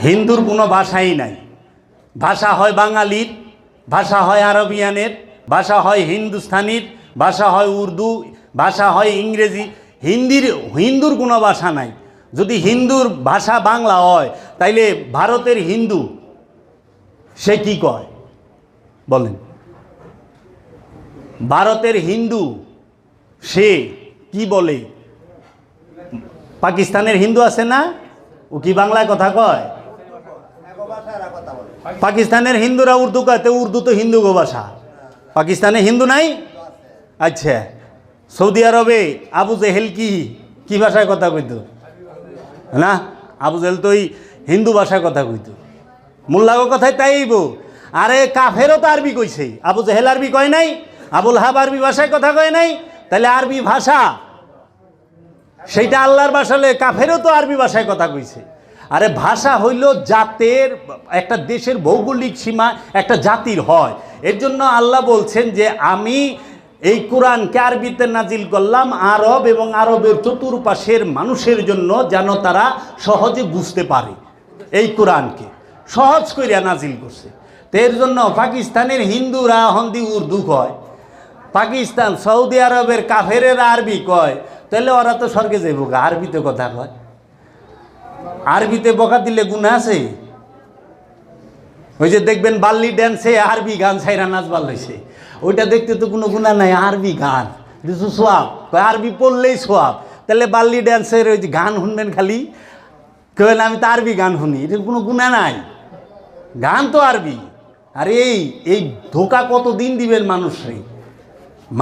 হিন্দুর কোনো ভাষাই নাই। ভাষা হয় বাঙালির, ভাষা হয় আরবিয়ানের, ভাষা হয় হিন্দুস্তানির, ভাষা হয় উর্দু, ভাষা হয় ইংরেজি। হিন্দুর কোনো ভাষা নাই। যদি হিন্দুর ভাষা বাংলা হয় তাইলে ভারতের হিন্দু সে কি কয় বলেন? ভারতের হিন্দু সে কি বলে? পাকিস্তানের হিন্দু আছে না, ও কি বাংলায় কথা কয়? পাকিস্তানের হিন্দুরা উর্দু কয়, তো উর্দু তো হিন্দু গো ভাষা। পাকিস্তানে হিন্দু নাই? আচ্ছা, সৌদি আরবে আবু জেহেল কি ভাষায় কথা কইত না? আবু জেহেল তো হিন্দু ভাষায় কথা কইত। মোল্লাগো কথায় তাইব। আরে কাফেরও তো আরবি কইছে। আবু জেহেল আরবি কয় নাই? আবুল হাব আরবি ভাষায় কথা কয় নাই? তাহলে আরবি ভাষা সেইটা আল্লাহর ভাষা, কাফেরও তো আরবি ভাষায় কথা কইছে। আরে ভাষা হইল জাতের, একটা দেশের ভৌগোলিক সীমা একটা জাতির হয়। এর জন্য আল্লাহ বলছেন যে আমি এই কোরআনকে আরবিতে নাজিল করলাম আরব এবং আরবের চতুর্পাশের মানুষের জন্য, যেন তারা সহজে বুঝতে পারে। এই কোরআনকে সহজ করিয়া নাজিল করছে। তো এর জন্য পাকিস্তানের হিন্দুরা হিন্দি উর্দু কয়, পাকিস্তান সৌদি আরবের কাফেরেরা আরবি কয়, তাহলে ওরা তো স্বর্গে যাইব। আরবিতে কথা কয়, আরবিতে বকা দিলে গুনাহ আছে? ওই যে দেখবেন বাল্লি ড্যান্সে আরবি গান ছাইরা নাচবার লইছে, ওইটা দেখতে তো কোনো গুনাহ নাই। আরবি গান সোয়াব, আরবি পড়লেই সোয়াব। তাহলে বাল্লি ড্যান্সের ওই যে গান শুনবেন খালি, কেন আমি তো আরবি গান শুনি, এটা কোনো গুনাহ নাই, গান তো আরবি। আর এই ধোকা কতদিন দিবেন মানুষরে?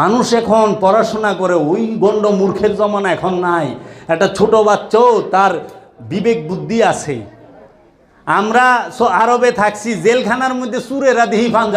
মানুষ এখন পড়াশোনা করে, ওই গণ্ড মূর্খের জমানা এখন নাই। একটা ছোট বাচ্চাও তার বিবেক বুদ্ধি আছে। আমরা আরবে থাকছি, জেলখানার মধ্যে সুরেরা দিহি পাঞ্জাব